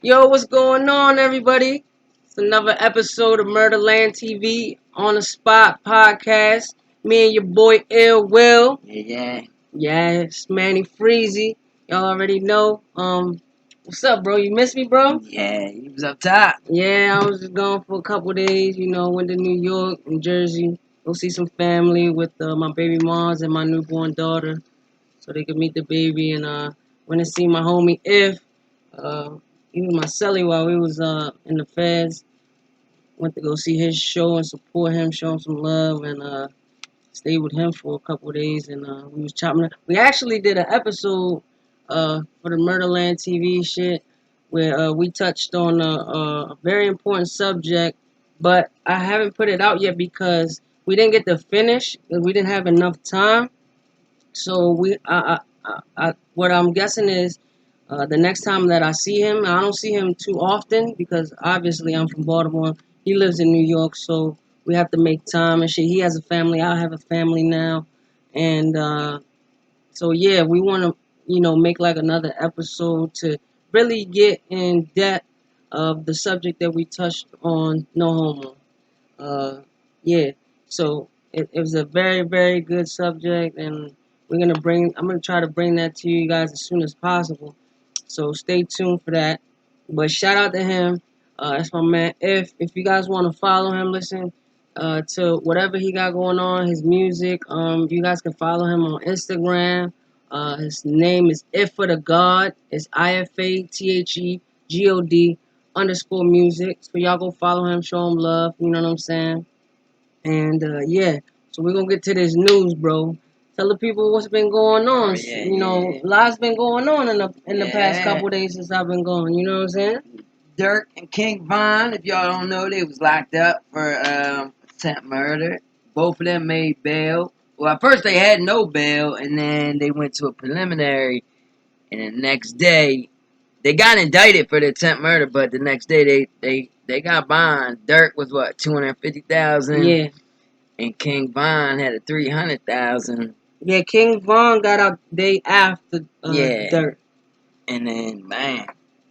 Yo, what's going on, everybody? It's another episode of Murdaland TV on the spot podcast. Me and your boy Ill Will. Yeah. Yes, Manny Freezy. Y'all already know. What's up, bro? You miss me, bro? Yeah, he was up top. Yeah, I was just gone for a couple days. Went to New York and Jersey. Go see some family with my baby moms and my newborn daughter, so they could meet the baby. And went to see my homie If. Uh, he was my celly while we was in the feds. Went to go see his show and support him, show him some love, and stayed with him for a couple of days. And we was chopping it. We actually did an episode for the Murdaland TV shit where we touched on a very important subject, but I haven't put it out yet because we didn't get to finish. We didn't have enough time. So what I'm guessing is the next time that I see him, I don't see him too often because obviously I'm from Baltimore. He lives in New York, so we have to make time and shit. He has a family. I have a family now, and so yeah, we want to make like another episode to really get in depth of the subject that we touched on. No homo. Yeah. So it was a very, very good subject, and I'm gonna try to bring that to you guys as soon as possible. So stay tuned for that. But shout out to him. That's my man. If you guys want to follow him, listen to whatever he got going on, his music. You guys can follow him on Instagram. His name is If for the God. It's IFATHEGOD _ music. So y'all go follow him, show him love. You know what I'm saying? And yeah, so we're gonna get to this news, bro. Tell the people what's been going on. Yeah. Lots been going on in the past couple days since I've been gone. You know what I'm saying? Durk and King Von, if y'all don't know, they was locked up for attempt murder. Both of them made bail. Well, at first they had no bail, and then they went to a preliminary, and the next day they got indicted for the attempt murder, but the next day they got bond. Durk was what, 250,000, Yeah. and King Von had a 300,000. Yeah, King Von got out day after Yeah. Durk. And then, man,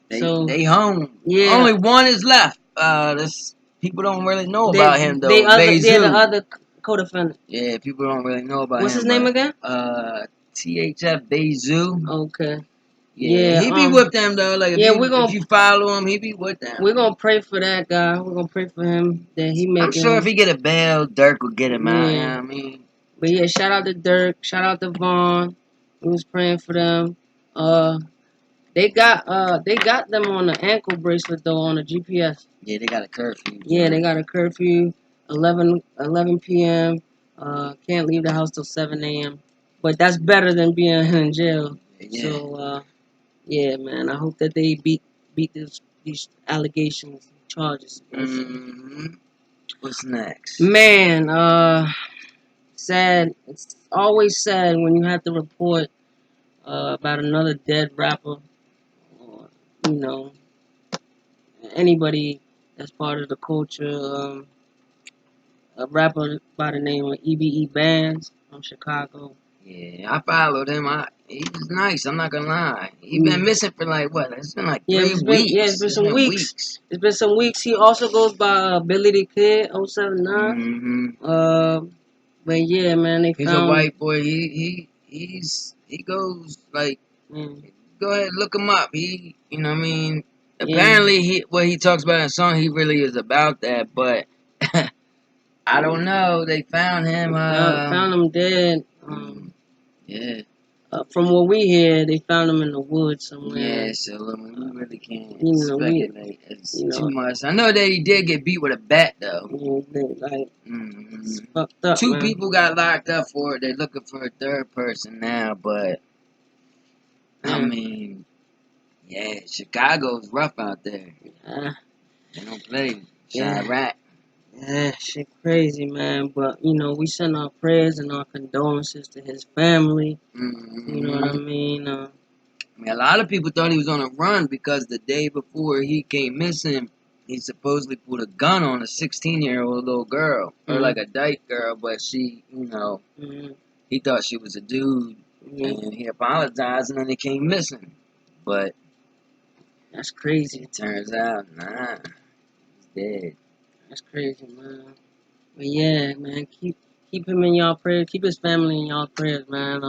they So home. yeah, Only one is left. This people don't really know they about him though. they're the Bezu. other co-defendant. Yeah, people don't really know about What's him. his name again? THF Bezu. Okay. Yeah, he be with them though. Like if you follow him, he be with them. We're gonna pray for that guy. We're gonna pray for him that he make. I'm sure if he get a bail, Durk will get him out. You know what I mean? But yeah, shout out to Durk. Shout out to Vaughn. We was praying for them. They got them on the ankle bracelet though on the GPS. Yeah, they got a curfew. Yeah, they got a curfew. 11 p.m. Can't leave the house till 7 a.m. But that's better than being in jail. Yeah. So yeah, man. I hope that they beat these allegations, charges. Mm-hmm. What's next? Man, sad. It's always sad when you have to report about another dead rapper, or anybody that's part of the culture. A rapper by the name of EBE Bandz from Chicago. Yeah, I followed him. He's nice. I'm not gonna lie. He's been missing for like what? It's been like 3 weeks. Yeah, it's been some weeks. It's been some weeks. He also goes by Billy the Kid 079. Mm-hmm. But yeah, man, He's a white boy. He goes like. Go ahead, look him up. You know what I mean. Apparently, what he talks about in the song, he really is about that. But I don't know. They found him. Found him dead. Yeah. From what we hear, they found him in the woods somewhere. Yeah, so we really can't speculate. It's too much. I know that he did get beat with a bat, though. It's fucked up, Two people got locked up for it. They're looking for a third person now, but I mean, yeah, Chicago's rough out there. Yeah. They don't play. Chirac. Yeah, shit crazy, man. But, we send our prayers and our condolences to his family. You know what I mean? A lot of people thought he was on a run because the day before he came missing, he supposedly put a gun on a 16-year-old little girl. Or like a dyke girl, but she, he thought she was a dude. And he apologized and then he came missing. But That's crazy. It turns out, nah, he's dead. That's crazy, man. But yeah, man, keep him in y'all prayers. Keep his family in y'all prayers, man.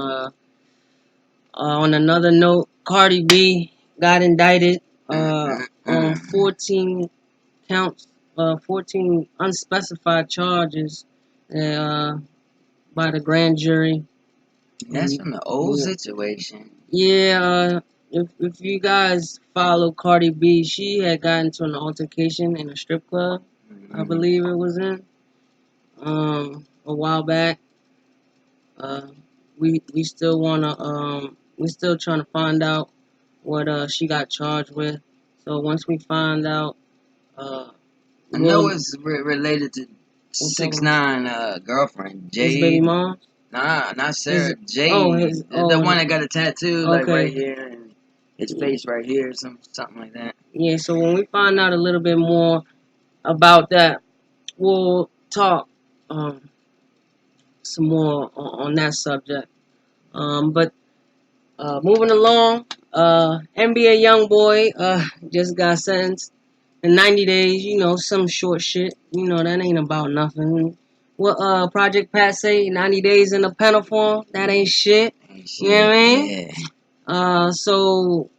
On another note, Cardi B got indicted on Mm-mm-mm. 14 counts, 14 unspecified charges uh, by the grand jury. That's from the old Yeah, situation. yeah, if you guys follow Cardi B, she had gotten into an altercation in a strip club, I Mm-hmm. believe it was in, a while back. Uh, we still we still trying to find out what she got charged with. So once we find out, uh, I know we'll it's related to we'll talk six about nine girlfriend his baby Jade. mom. Nah, not His Sarah. Jade, his the one that got a tattoo like right okay. here and his face right here, something like that. Yeah, so when we find out a little bit more about that, we'll talk some more on that subject. But moving along, NBA Youngboy just got sentenced in 90 days. You know, some short shit. You know, that ain't about nothing. What Project Pat say? 90 days in the penal form? That ain't shit. Ain't You know what shit. I mean? Yeah, So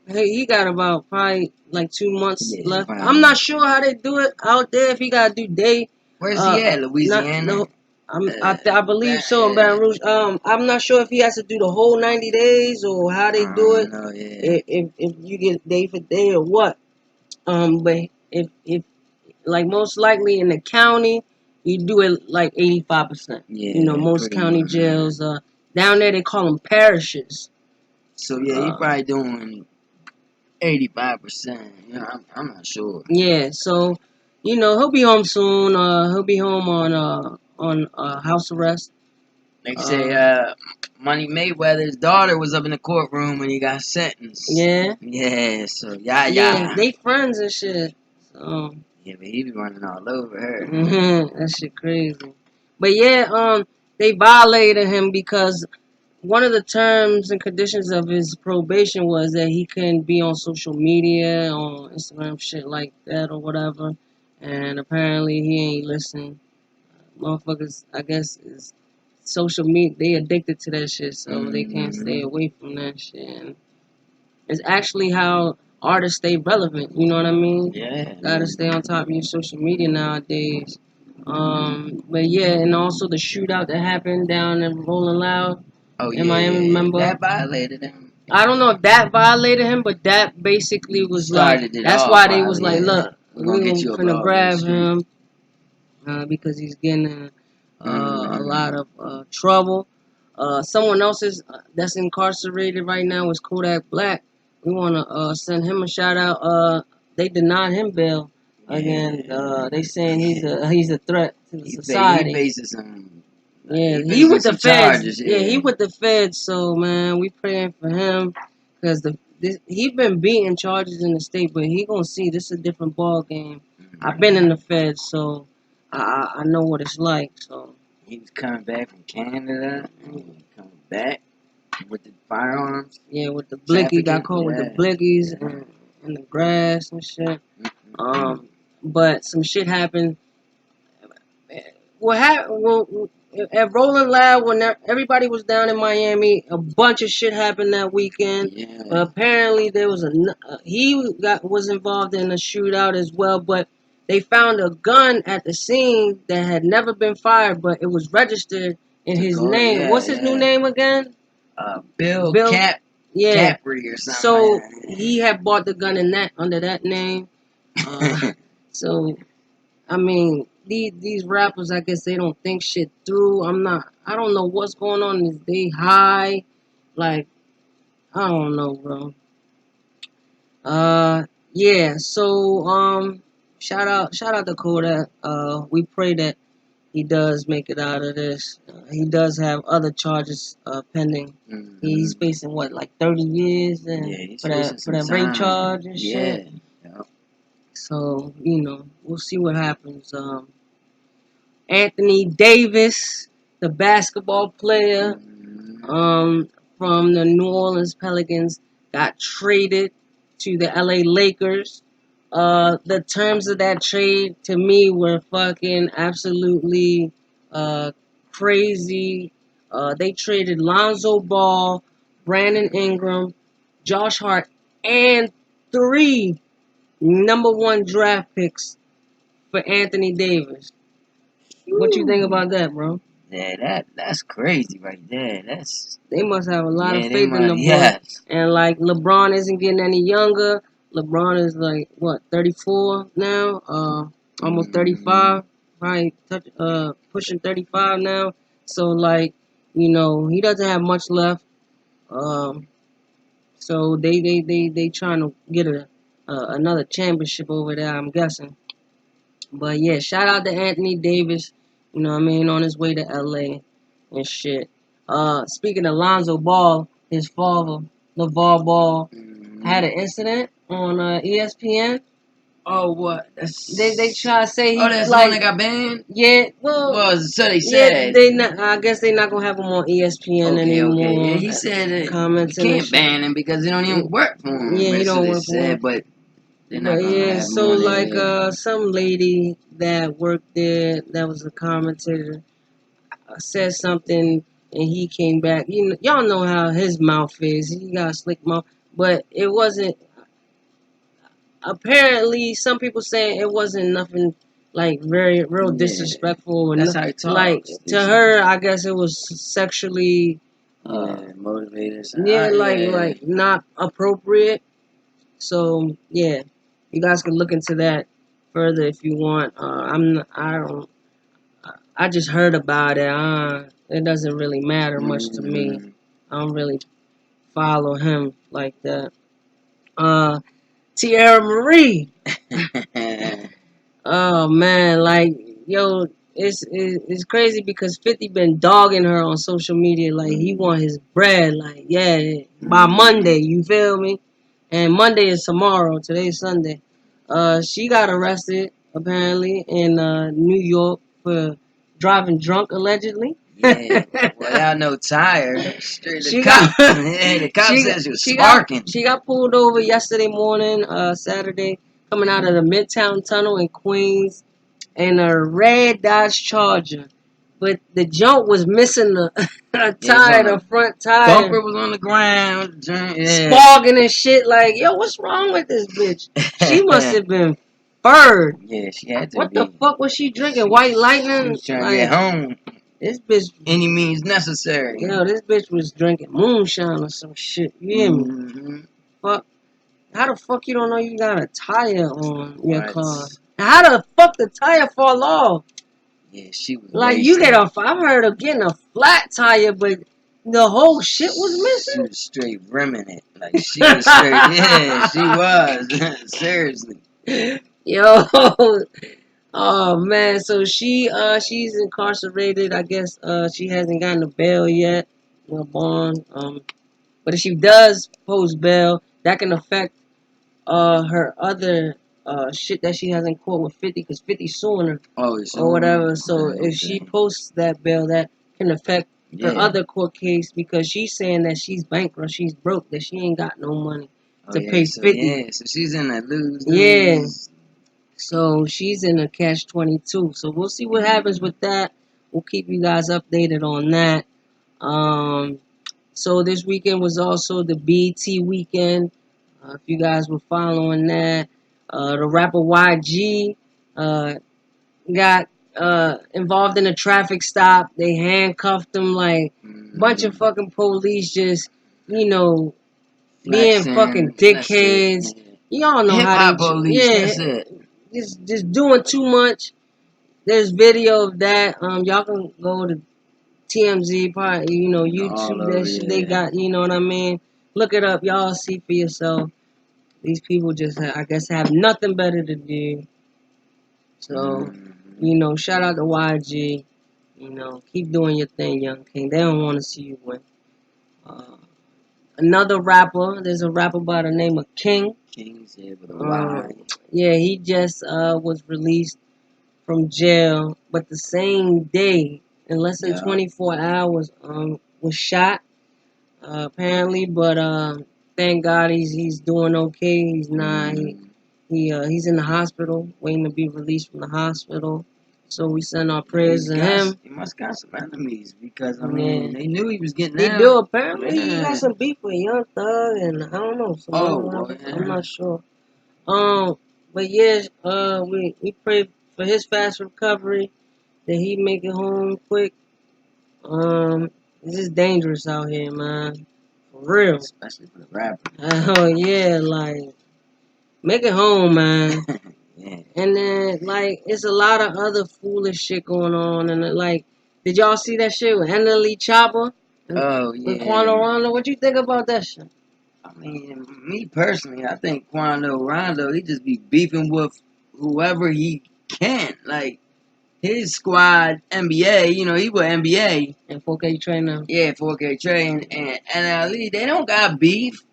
hey, he got about probably like 2 months yeah, left. I'm probably. not sure how they do it out there. If he gotta do day, Where's he at? not Louisiana. no. I believe so in Yeah. Baton Rouge. I'm not sure if he has to do the whole 90 days or how they I do don't it. know. Yeah. If you get day for day or what. But if like most likely in the county, you do it like 85%. You know, Yeah, most pretty county much. jails down there they call them parishes. So yeah, he Uh, probably doing 85%. You know, I'm not sure. Yeah, so you know he'll be home soon. He'll be home on house arrest. They say Uh, Money Mayweather's daughter was up in the courtroom when he got sentenced. yeah, Yeah, so yeah, yeah, yeah. they friends and shit. So Yeah, but he be running all over her. that shit crazy. But yeah, they violated him because one of the terms and conditions of his probation was that he couldn't be on social media, on Instagram, shit like that or whatever. And apparently he ain't listening. Motherfuckers, I guess, is social media. They addicted to that shit, so they can't stay Mm-hmm. away from that shit. And it's actually how artists stay relevant. You know what I mean? Yeah. Gotta stay on top of your social media nowadays. But yeah, and also the shootout that happened down in Rolling Loud Oh in yeah, Miami. yeah. Remember? That violated him. I don't know if that violated him, but that basically was like Started it that's off, why they was probably. like, Yeah. look, We're we gonna get you over finna all this grab street. him because he's getting a Mm-hmm. lot of trouble. Someone else is that's incarcerated right now is Kodak Black. We want to send him a shout out. They denied him bail again. They saying Yeah. he's a threat to the He society. faces some. Yeah, He he facing with the some feds. charges. Yeah, he Yeah. with the feds. So man, we praying for him because he been beating charges in the state, but he gonna see this is a different ball game. I've been in the feds, so I know what it's like. So He was coming back from Canada and he was coming back with the firearms yeah, with the blicky got trafficking. caught with the Yeah. blickies Yeah. and in the grass and shit. Mm-mm. But some shit happened. What happened? Well, at Rolling Loud, when everybody was down in Miami, a bunch of shit happened that weekend. Yeah. Apparently, there was he was involved in a shootout as well, but they found a gun at the scene that had never been fired, but it was registered in To his go. name. Yeah. What's his new Yeah. name again? Bill Bill. Yeah. Capri or something So like he had bought the gun in that under that name. that. So I mean, these rappers, I guess they don't think shit through. I don't know what's going on. Is they high? Like, I don't know, bro. Yeah. So, shout out to Kodak. We pray that he does make it out of this. He does have other charges pending. He's Mm-hmm. facing what, like 30 years, and Yeah, he's facing for some that rape time. charge and shit. Yeah. Yep. So we'll see what happens. Anthony Davis, the basketball player Mm-hmm. um, from the New Orleans Pelicans, got traded. to the LA Lakers. The terms of that trade to me were fucking absolutely crazy. They traded Lonzo Ball, Brandon Ingram, Josh Hart, and three number one draft picks for Anthony Davis. What you think about that, bro? Yeah, that's crazy right there. They must have a lot of they faith in the boy. yes. And like LeBron isn't getting any younger. LeBron is like what 34 now, almost 35, probably pushing 35 now. So like he doesn't have much left. Um, so they trying to get another championship over there. I'm guessing. But yeah, shout out to Anthony Davis. You know what I mean, on his way to LA and shit. Speaking of Lonzo Ball, his father, LeVar Ball, had an incident on ESPN. Oh, what? They try to say he that's the one that got banned. Yeah, well, So they yeah, said. they not. I guess they not gonna have him on ESPN anymore. Okay. Yeah, he said that you commenting and can't shit. ban him because he don't even work for him. Yeah, he That's don't what they work for said, him. but they're not But gonna yeah, have him so on like there. some lady that worked there that was a commentator said something and he came back. Y'all know how his mouth is. He got a slick mouth, but it wasn't. Apparently, some people saying it wasn't nothing like very real disrespectful. That's how he talks. Like to her, I guess it was sexually. Motivated. Yeah, like not appropriate. So yeah, you guys can look into that further if you want. I don't. I just heard about it. It doesn't really matter much to me. I don't really follow him like that. Teairra Marie. Oh man, like yo, it's crazy because 50 been dogging her on social media. Like he want his bread. Like yeah, by Monday, you feel me? And Monday is tomorrow. Today's Sunday. She got arrested apparently in New York for driving drunk allegedly. Yeah, well, y'all know Teairra. Straight She the cop. got The cop said she was she sparking. she got pulled over yesterday morning, Saturday, coming out of the Midtown Tunnel in Queens in a red Dodge Charger. But the junk was missing the a tire, the front tire. Bumper was on the ground. Sparking and shit. Like, yo, what's wrong with this bitch? She must have been furred. Yeah, she had to What be. the fuck was she drinking? White Lightning? She was trying to get home. This bitch. Any means necessary. Yo, this bitch was drinking moonshine or some shit. You hear me? Fuck. How the fuck you don't know you got a tire on your car? How the fuck the tire fall off? Yeah, she was like wasted. You get a. I've heard of getting a flat tire, but the whole shit was missing. She was straight rimming it. Like she was straight. Yeah, she was. Seriously. Yo. Oh man, so she's incarcerated. I guess she hasn't gotten a bail yet, or bond. But if she does post bail, that can affect her other shit that she has in court with 50, because 50's suing her or whatever. So if she posts that bail, that can affect her other court case, because she's saying that she's bankrupt, she's broke, that she ain't got no money to pay 50. Yeah, so she's in that lose. Yeah. So she's in a catch-22. So we'll see what happens with that. We'll keep you guys updated on that. So this weekend was also the BET weekend. If you guys were following that, the rapper YG got involved in a traffic stop. They handcuffed him, like a bunch of fucking police just, being fucking dickheads. Y'all know how they police, that's it. Just doing too much. There's video of that. Y'all can go to TMZ, probably, YouTube, that shit they got, you know what I mean? Look it up, y'all see for yourself. These people just, I guess, have nothing better to do. So, shout out to YG. Keep doing your thing, Young King. They don't want to see you win. Another rapper, there's a rapper by the name of King. King's here with a Y. Yeah, he just was released from jail, but the same day, in less than 24 hours, was shot, apparently. But thank God he's doing okay. He's not. Mm. He's in the hospital, waiting to be released from the hospital. So we send our prayers to him. He must got some enemies because I Yeah. mean they knew he was getting He out. do apparently. He Yeah. got some beef with Young Thug, and I don't know some other rappers. Yeah. I'm not sure. But yeah, we pray for his fast recovery, that he make it home quick. It's just dangerous out here, man. For real. Especially for the rapper. Oh yeah, like make it home, man. Yeah. And then like it's a lot of other foolish shit going on, and like, did y'all see that shit with Lee Chopper? Oh With yeah. Quando Rondo? What you think about that shit? I mean, me personally, I think Quando Rondo, he just be beefing with whoever he can. Like his squad, NBA, you know, he was NBA. And 4K train now. Yeah, 4K train and Ali, they don't got beef.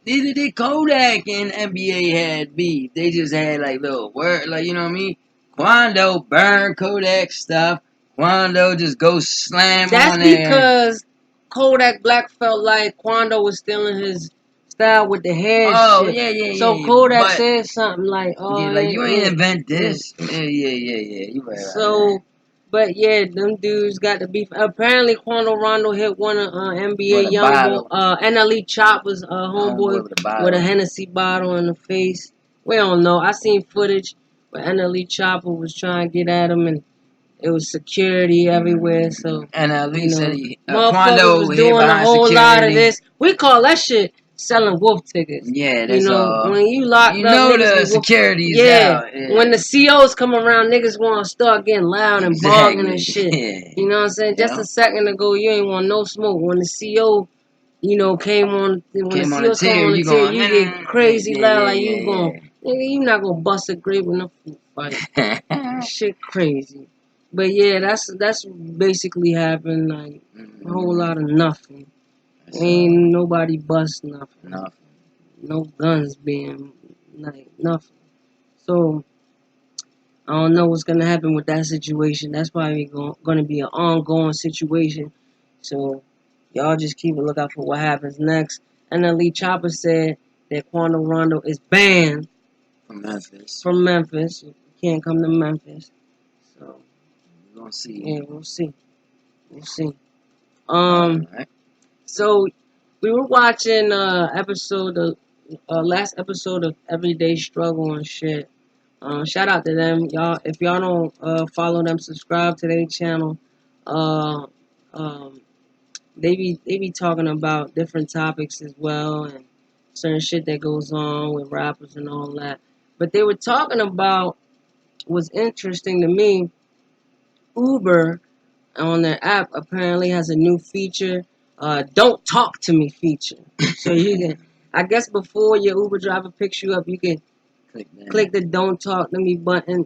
Neither did Kodak and NBA had beef. They just had like little word, like you know what I mean. Quando burn Kodak stuff. Quando just go slam That's on there. because Kodak Black felt like Quando was stealing his style with the hair shit. Yeah. So Kodak But said something like, "Oh, yeah, like you ain't invent yeah." this. Yeah. You right about So, but yeah, them dudes got the beef. Apparently, Quando Rondo hit one of NBA With a Youngboy, bottle. NLE Chop was homeboy With a bottle. with a Hennessy bottle in the face. We don't know. I seen footage where NLE Chopper was trying to get at him, and it was security everywhere. So, And Ali you said know, he motherfuckers Quando was hid doing a behind whole lot of security. this. We call that shit selling wolf tickets. Yeah, You that's know, all. when you locked You up, know niggas the be wolf. security's Yeah, out. Yeah. when the COs come around, niggas want to start getting loud and barging and shit. Yeah. You know what I'm saying? Just a second ago, you ain't want no smoke. When the CO, you know, came on, when Came the on the COs come tier, on the you tier, going, you get crazy yeah, loud, like you going, nigga, you not gonna bust a grape in a food fight. yeah. Shit crazy. But yeah, that's basically happened. Like a whole lot of nothing. Ain't nobody bust nothing. No guns being like nothing. So I don't know what's gonna happen with that situation. That's probably gonna be an ongoing situation. So y'all just keep a lookout for what happens next. And then Lee Chopper said that Quando Rondo is banned From Memphis. from Memphis. You can't come to Memphis. So We're gonna see. yeah, we'll see. We'll see. Right. So we were watching last episode of Everyday Struggle and shit. Shout out to them, y'all. If y'all don't follow them, subscribe to their channel. Uh, um, they be talking about different topics as well, and certain shit that goes on with rappers and all that. But they were talking about what's interesting to me. Uber on their app apparently has a new feature, "Don't Talk to Me" feature. So you can, I guess, before your Uber driver picks you up, you can click the "Don't Talk to Me" button.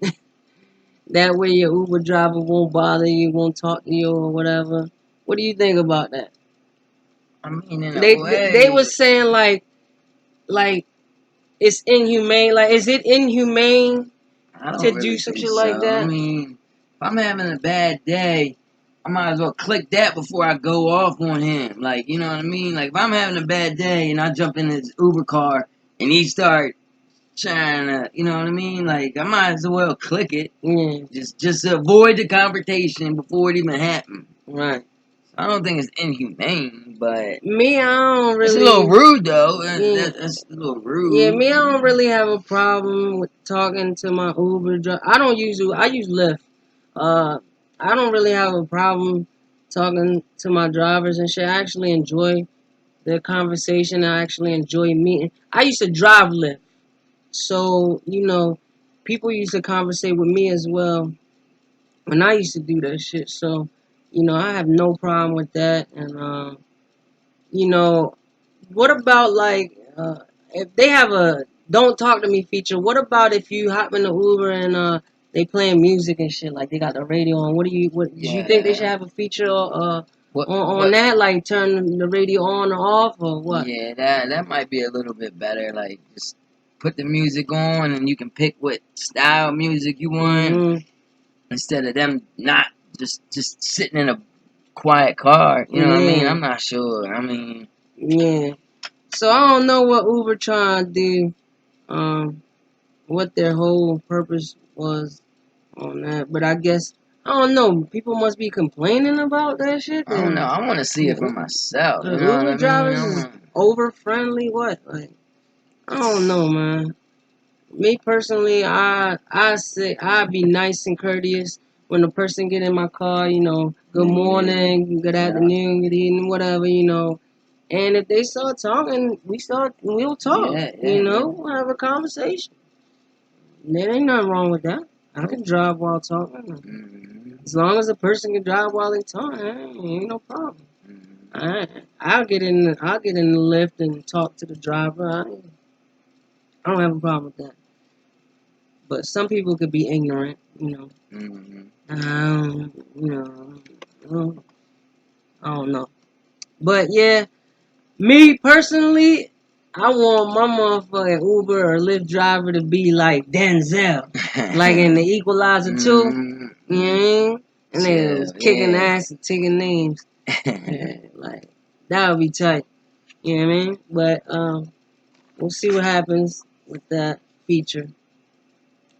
That way your Uber driver won't bother you, won't talk to you or whatever. What do you think about that? I mean, in a They way, they were saying like it's inhumane. Like, is it inhumane I to don't do really some think shit like so. I that? mean, if I'm having a bad day, I might as well click that before I go off on him. Like, you know what I mean? Like, if I'm having a bad day and I jump in his Uber car and he start trying to, you know what I mean? Like, I might as well click it. Yeah. Just to avoid the confrontation before it even happened. Right. I don't think it's inhumane, but Me, I don't really. it's a little rude though. Yeah. That's a little rude. Yeah, me, I don't really have a problem with talking to my Uber driver. I don't use Uber. I use Lyft. I don't really have a problem talking to my drivers and shit. I actually enjoy the conversation. I actually enjoy meeting. I used to drive Lyft, so you know, people used to conversate with me as well when I used to do that shit. So, you know, I have no problem with that. And you know, what about like if they have a "Don't Talk to Me" feature? What about if you hop in the Uber and they playing music and shit, like they got the radio on? What do you think they should have a feature on that, like turn the radio on or off or what? Yeah, that might be a little bit better. Like just put the music on and you can pick what style music you want instead of them not just sitting in a quiet car. You know what I mean? I'm not sure. I mean, Yeah. So I don't know what Uber trying to do. What their whole purpose was on that, but I guess I don't know. People must be complaining about that shit. I don't know. Then I want to see it for myself. the You know what Uber I mean? drivers is over friendly. What? Like, I don't know, man. Me personally, I say I'd be nice and courteous when the person get in my car. You know, good morning, good afternoon, good evening, whatever. You know, and if they start talking, we'll talk. You know, we'll have a conversation. There ain't nothing wrong with that. I can drive while talking. As long as the person can drive while they talking, ain't no problem. I'll get in the lift and talk to the driver. I don't have a problem with that. But some people could be ignorant, you know. You know, I don't know. But yeah, me personally, I want my motherfucking Uber or Lyft driver to be like Denzel, like in the Equalizer 2. You know what I mean? And they was kicking ass and taking names. Like that would be tight. You know what I mean? But we'll see what happens with that feature.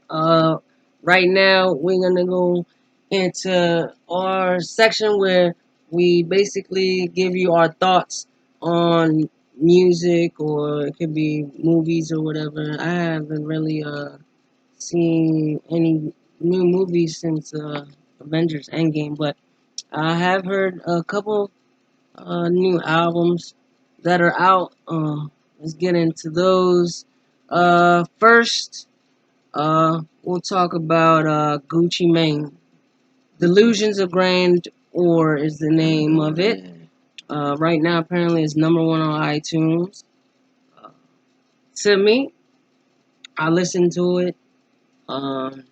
Uh, right now we're gonna go into our section where we basically give you our thoughts on music, or it could be movies or whatever. I haven't really seen any new movies since Avengers Endgame, but I have heard a couple new albums that are out. Let's get into those. First, we'll talk about Gucci Mane. Delusions of Grandeur is the name of it. Right now, apparently, it's #1 on iTunes. Uh, to me, I listened to it. Um,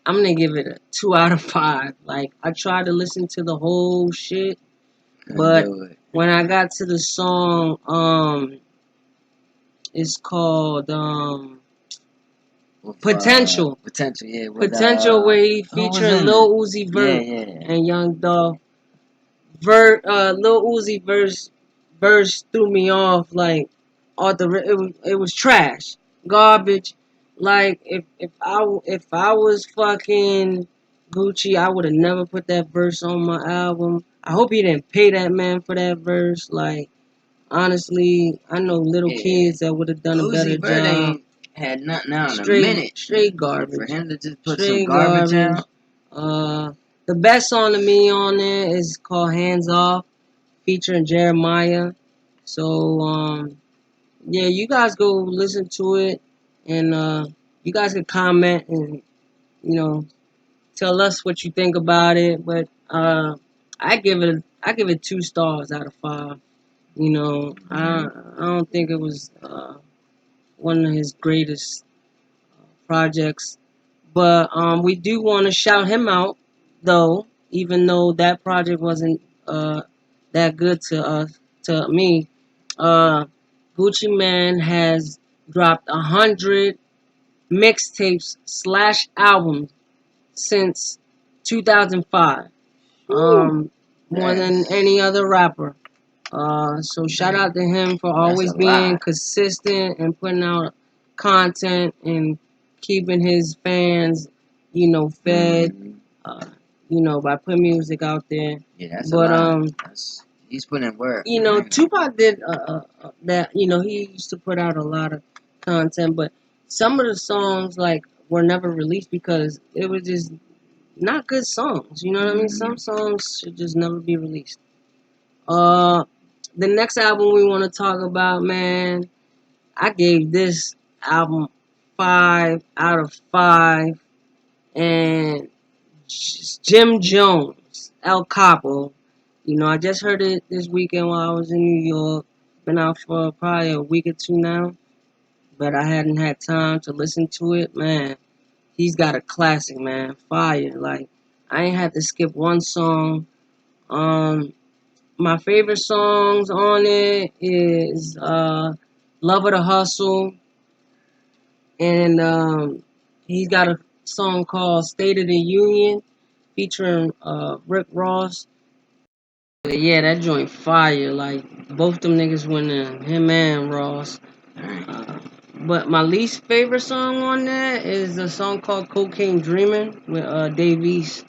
I'm gonna give it a 2 out of 5. Like, I tried to listen to the whole shit, but when I got to the song, it's called Potential. Potential, yeah. Potential, where he featuring Lil Uzi Vert and Young Dolph. Lil Uzi verse threw me off like all the it was trash, garbage. Like if I was fucking Gucci, I would have never put that verse on my album. I hope he didn't pay that man for that verse. Like honestly, I know little kids that would have done a better job. Had nothing out in a minute. Straight garbage. For him to just put some garbage out. The best song to me on there is called Hands Off, featuring Jeremiah. So yeah, you guys go listen to it, and you guys can comment and you know tell us what you think about it. But I give it 2 stars out of 5. You know, I don't think it was one of his greatest projects. But we do want to shout him out, though, even though that project wasn't that good to us, to me. Uh, Gucci Man has dropped 100 mixtapes slash albums since 2005. More than any other rapper. So shout out to him for always being consistent and putting out content and keeping his fans, you know, fed, by putting music out there. Yeah, that's but a lot. He's putting in work. You know, Tupac did that. You know, he used to put out a lot of content, but some of the songs like were never released because it was just not good songs. You know what I mean? Some songs should just never be released. The next album we want to talk about, man, I gave this album 5 out of 5, and Jim Jones, El Capo. You know, I just heard it this weekend while I was in New York. Been out for probably a week or two now, but I hadn't had time to listen to it. Man, he's got a classic, man. Fire. Like, I ain't had to skip one song. My favorite songs on it is Love of the Hustle, and he's got a song called State of the Union featuring Rick Ross. Yeah, that joint fire. Like both them niggas went in, him and Ross. Alright. Uh, but my least favorite song on there is a song called "Cocaine Dreamin" with Dave East.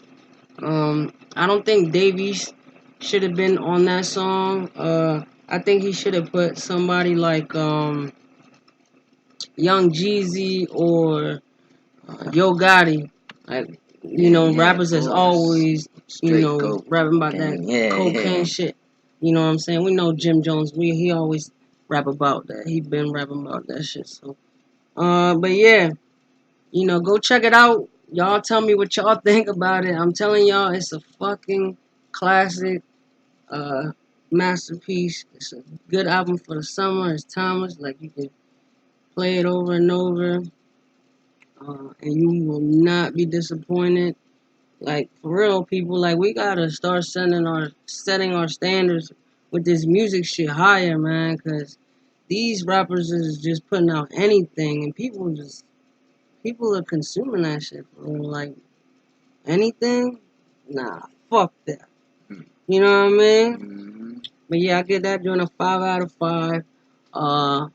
I don't think Dave East should have been on that song. I think he should have put somebody like Young Jeezy or Yo Gotti. Like Yeah, yeah, of rappers that's course. always Straight coke. rapping about that Okay, yeah, cocaine yeah. shit. You know what I'm saying? We know Jim Jones. He always rap about that. He been rapping about that shit. So, but yeah, go check it out. Y'all tell me what y'all think about it. I'm telling y'all, it's a fucking classic, uh, masterpiece. It's a good album for the summer. It's timeless. Like you can play it over and over, and you will not be disappointed. Like for real, people, like we gotta start setting our standards with this music shit higher, man. Cause these rappers is just putting out anything, and people are consuming that shit for real. Like anything, nah, fuck that. You know what I mean? Mm-hmm. But yeah, I get that doing a 5 out of 5. Uh,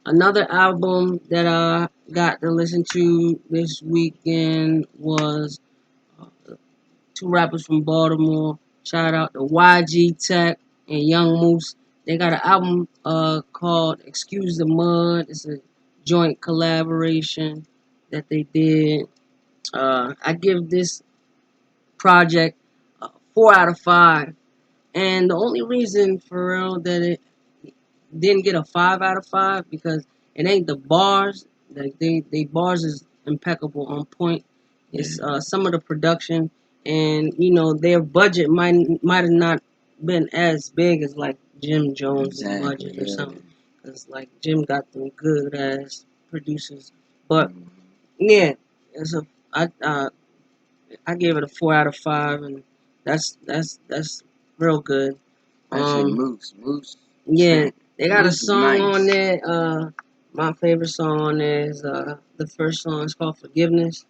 Another album that I got to listen to this weekend was two rappers from Baltimore. Shout out to YG Tech and Young Moose. They got an album called Excuse the Mud. It's a joint collaboration that they did. I give this project 4 out of 5. And the only reason for real that it didn't get a 5 out of 5 because it ain't the bars. Like they bars is impeccable on point. It's some of the production, and their budget might have not been as big as like Jim Jones' Exactly, budget or yeah. something. Cause like Jim got them good ass producers, but Mm-hmm. yeah, it's a I gave it a 4 out of 5, and that's real good. Especially Um, Moose. Moose. yeah, Shit. they got a Moose is song on nice. there. My favorite song on there is the first song. It's called Forgiveness.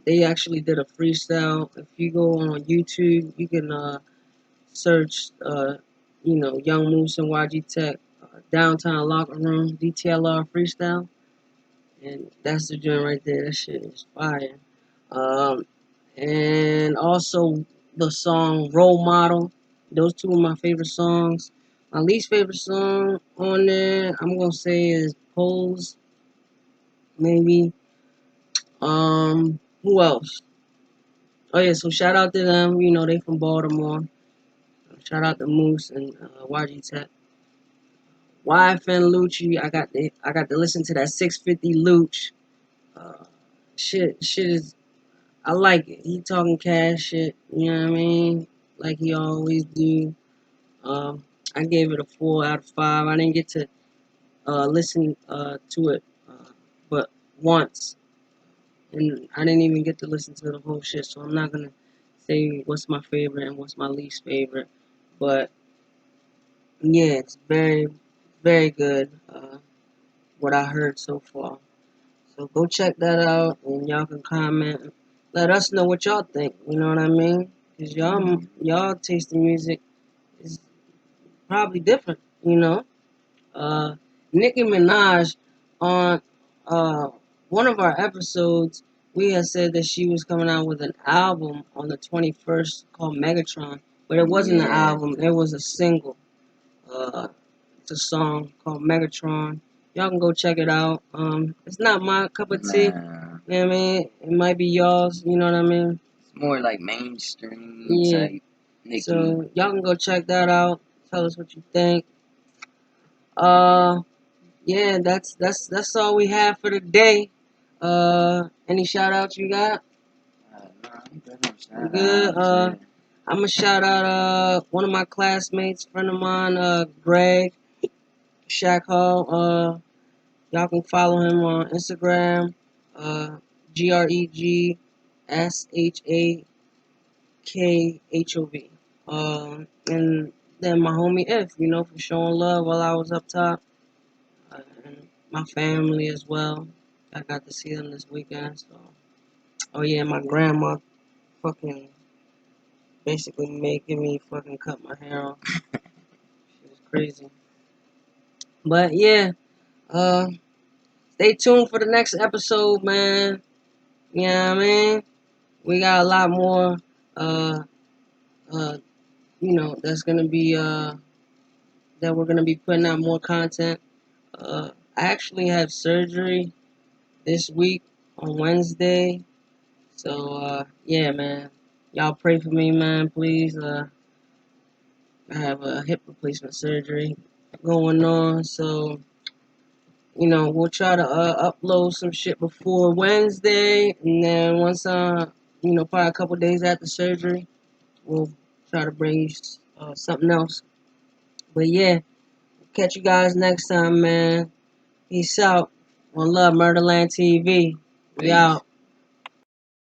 They actually did a freestyle. If you go on YouTube, you can search Young Moose and YG Tech Downtown Locker Room DTLR freestyle, and that's the joint right there. That shit is fire. Um, and also the song Role Model. Those two are my favorite songs. My least favorite song on there, I'm gonna say is Pose, maybe. Who else? Oh yeah, so shout out to them. They from Baltimore. Shout out to Moose and YG Tech. YFN Lucci, I got to listen to that 650 Luch. Uh, shit is I like it. He talking cash shit, you know what I mean? Like he always do. Um, I gave it a 4 out of 5. I didn't get to listen to it but once, and I didn't even get to listen to the whole shit. So I'm not gonna say what's my favorite and what's my least favorite. But yeah, it's very, very good. What I heard so far. So go check that out, and y'all can comment. Let us know what y'all think. You know what I mean? Cause y'all taste in music is probably different. Uh, Nicki Minaj on uh one of our episodes, we had said that she was coming out with an album on the 21st called Megatron, but it wasn't an Yeah. album. It was a single. Uh, it's a song called Megatron. Y'all can go check it out. It's not my cup of tea. Nah. You know what I mean? It might be y'all's. You know what I mean? It's more like mainstream Yeah. type Nicki. So y'all can go check that out. Tell us what you think. Uh, yeah, that's all we have for today. Any shout outs you got? Nah, I'm good on You shout good? outs, yeah. I'm gonna shout out one of my classmates, friend of mine, Greg Shack Hall. Y'all can follow him on Instagram, GregShachov. And then my homie If, for showing love while I was up top, and my family as well. I got to see them this weekend. So, oh yeah, my grandma fucking basically making me fucking cut my hair off. Shit is crazy. But yeah, uh, stay tuned for the next episode, man. You know what I mean? We got a lot more, uh, uh, that's gonna be, that we're gonna be putting out more content. I actually have surgery this week on Wednesday. So, yeah, man. Y'all pray for me, man, please. I have a hip replacement surgery going on. So, we'll try to upload some shit before Wednesday. And then once, probably a couple days after surgery, we'll try to bring you something else. But yeah, catch you guys next time, man. Peace out. One love, Murdaland TV. We Peace. out.